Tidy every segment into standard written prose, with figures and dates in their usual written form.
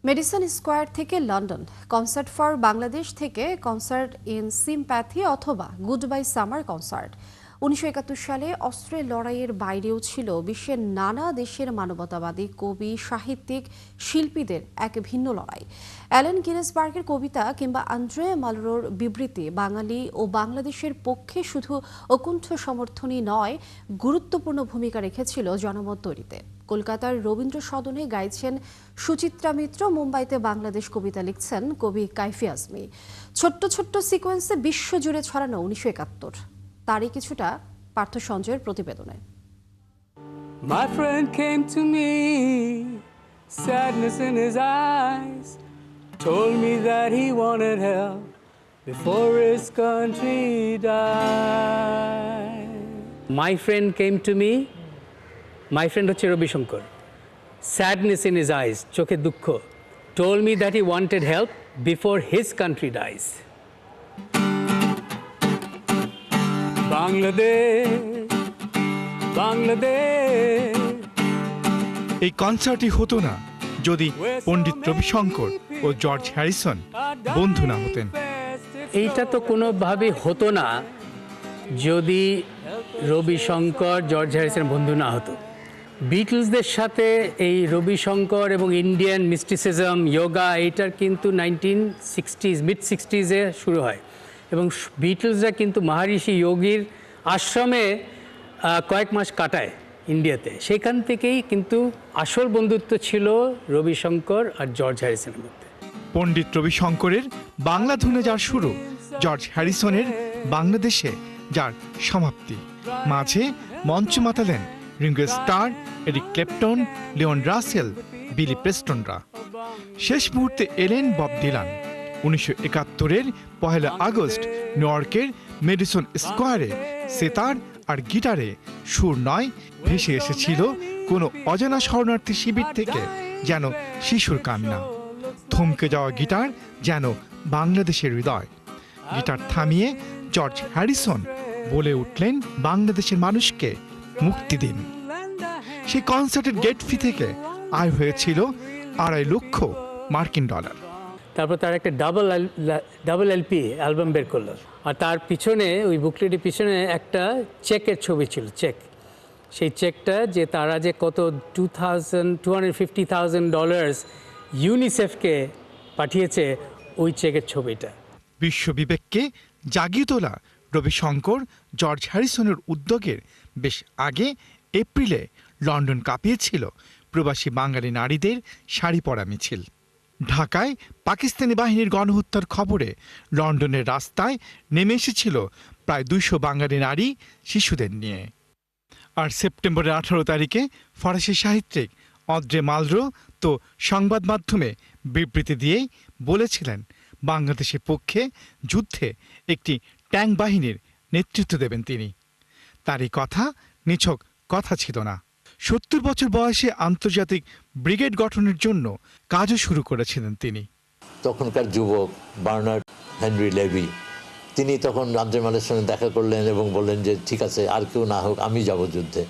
Medicine square থেকে London, concert for Bangladesh থেকে concert in sympathy অথবা গুড বাই সামার কনসার্ট। 1971 সালে অস্ত্রের লড়াইয়ের বাইরেও ছিল বিশ্বের নানা দেশের মানবতাবাদী কবি, সাহিত্যিক, শিল্পীদের এক ভিন্ন লড়াই। অ্যালেন গিনেসবার্গের কবিতা কিংবা আন্দ্রে মালরোর বিবৃতি বাঙালি ও বাংলাদেশের পক্ষে শুধু অকুণ্ঠ সমর্থনই নয়, গুরুত্বপূর্ণ ভূমিকা রেখেছিল জনমত তৈরিতে। কলকাতার রবীন্দ্র সদনে গাইছেন সুচিত্রা মিত্র, মুম্বাইতে বাংলাদেশ কবিতা লিখছেন কবি কাইফি আজমি। ছোট্ট ছোট্ট সিকোয়েন্সে বিশ্বজুড়ে ছড়ানো 1971, তারই কিছুটা পার্থ সঞ্জয়ের প্রতিবেদনে। My friend came to me, sadness in his eyes, told me that he wanted help before his country died. My friend came to me, my friend হচ্ছে Ravi Shankar, sadness in his eyes, চোখে দুঃখ, told me that he wanted help before his country dies. Bangladesh, Bangladesh. এই কনসার্টই হতো না যদি পণ্ডিত রবি শঙ্কর ও George Harrison বন্ধু না হতেন। এইটা তো কোনোভাবে হতো না যদি রবি শঙ্কর জর্জ হ্যারিসন বন্ধু না হতো। বিটলসদের সাথে এই রবি শঙ্কর এবং ইন্ডিয়ান মিস্টিসিজম, যোগা, এইটার কিন্তু 1960s, mid-60s শুরু হয় এবং বিটলসরা কিন্তু মহারিষি যোগীর আশ্রমে কয়েক মাস কাটায় ইন্ডিয়াতে। সেখান থেকেই কিন্তু আসল বন্ধুত্ব ছিল রবি শঙ্কর আর জর্জ হ্যারিসনের মধ্যে। পণ্ডিত রবি শঙ্করের বাংলা ধুনে যার শুরু, জর্জ হ্যারিসনের বাংলাদেশে যার সমাপ্তি। মাঝে মঞ্চ মাতালেন Ringo Starr, Eric Clapton, Leon Russell, Billy প্রেস্টনরা। শেষ মুহূর্তে এলেন বব ডিলান। 1971-এর 1 আগস্ট নিউ ইয়র্কের মেডিসন স্কোয়ারে সেতার আর গিটারে সুর নয়, ভেসে এসেছিল কোনো অজানা শরণার্থী শিবির থেকে যেন শিশুর কান্না। থমকে যাওয়া গিটার যেন বাংলাদেশের হৃদয়। গিটার থামিয়ে জর্জ হ্যারিসন বলে উঠলেন, বাংলাদেশের মানুষকে মুক্তি দিন। সেই কনসার্টের গেট ফি থেকে আয় হয়েছিল $2.5 লক্ষ মার্কিন। তারপর তার একটা ডাবল এলপি অ্যালবাম বের করলো, আর তার পিছনে ওই বুকলেটের পিছনে একটা চেকের ছবি ছিল, চেক। সেই চেকটা যে তারা যে কত $250,000 ইউনিসেফকে পাঠিয়েছে, ওই চেকের ছবিটা। বিশ্ববিবেককে জাগিয়ে তোলা রবি শঙ্কর জর্জ হ্যারিসনের উদ্যোগের বেশ আগে এপ্রিলে লন্ডন কাঁপিয়েছিল প্রবাসী বাঙালি নারীদের শাড়ি পরা মিছিল। ঢাকায় পাকিস্তানি বাহিনীর গণহত্যার খবরে লন্ডনের রাস্তায় নেমে এসেছিল প্রায় 200 বাঙালি নারী শিশুদের নিয়ে। আর সেপ্টেম্বরের 18 তারিখে ফরাসি সাহিত্যিক অন্দ্রে মালরো তো সংবাদ মাধ্যমে বিবৃতি দিয়েই বলেছিলেন, বাংলাদেশের পক্ষে যুদ্ধে একটি ট্যাঙ্ক বাহিনীর নেতৃত্ব দেবেন তিনি। তার এই কথা নিছক কথা ছিল না। 70 বছর বয়সে আন্তর্জাতিক ব্রিগেড গঠনের জন্য কাজও শুরু করেছিলেন তিনি। তখনকার যুবক বার্নার্ড হেনরি লেভি, তিনি তখন আন্দ্রে মালের সঙ্গে দেখা করলেন এবং বললেন যে ঠিক আছে, আর কেউ না হোক আমি যাব যুদ্ধে।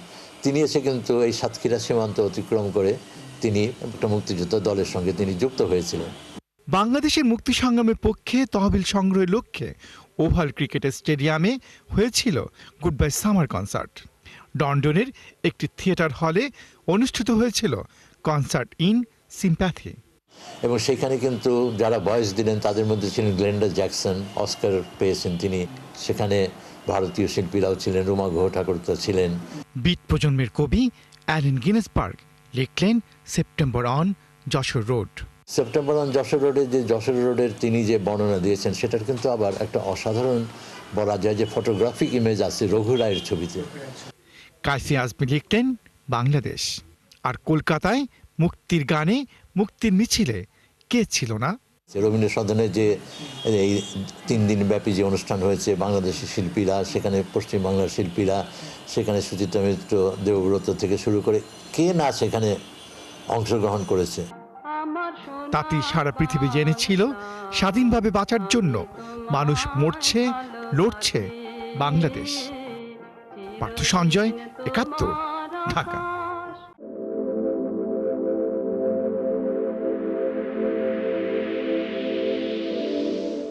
তিনি এসে কিন্তু এই সাতক্ষীরা সীমান্ত অতিক্রম করে তিনি একটা মুক্তিযুদ্ধ দলের সঙ্গে তিনি যুক্ত হয়েছিলেন। বাংলাদেশের মুক্তি সংগ্রামের পক্ষে তহবিল সংগ্রহের লক্ষ্যে ওভাল ক্রিকেটের স্টেডিয়ামে হয়েছিল গুড বাই সামার কনসার্ট। লন্ডনের একটি থিয়েটার হলে অনুষ্ঠিত হয়েছিল কনসার্ট ইন সিম্প্যাথি। এবং সেখানে কিন্তু যারা ভয়েস দিলেন তাদের মধ্যে ছিলেন গ্লেন্ডা জ্যাকসন, অস্কার পেয়েছেন তিনি। সেখানে ভারতীয় শিল্পীরাও ছিলেন, রুমা গুহ ঠাকুরতা ছিলেন। বিট প্রজন্মের কবি অ্যালেন গিনেসবার্গ লিখলেন September on Jessore road. September on Jessore রোডে যে যশোর রোডের তিনি যে বর্ণনা দিয়েছেন, সেটার কিন্তু আবার একটা অসাধারণ বলা যায় যে ফটোগ্রাফিক ইমেজ আছে রঘু রায়ের ছবিতে। কাইফি আজমি লিখলেন বাংলাদেশ। আর কলকাতায় মুক্তির গানে, মুক্তির মিছিলে কে ছিল না? রবীন্দ্র সদনে যে এই 3 দিন ব্যাপী যে অনুষ্ঠান হয়েছে, বাংলাদেশের শিল্পীরা সেখানে, পশ্চিম বাংলার শিল্পীরা সেখানে, সুচিত্রা মিত্র, দেবব্রত থেকে শুরু করে কে না সেখানে অংশগ্রহণ করেছে। তাতেই সারা পৃথিবী জেনেছিল স্বাধীনভাবে বাঁচার জন্য মানুষ মরছে, লড়ছে বাংলাদেশ। পার্থ সঞ্জয়, 71, ঢাকা।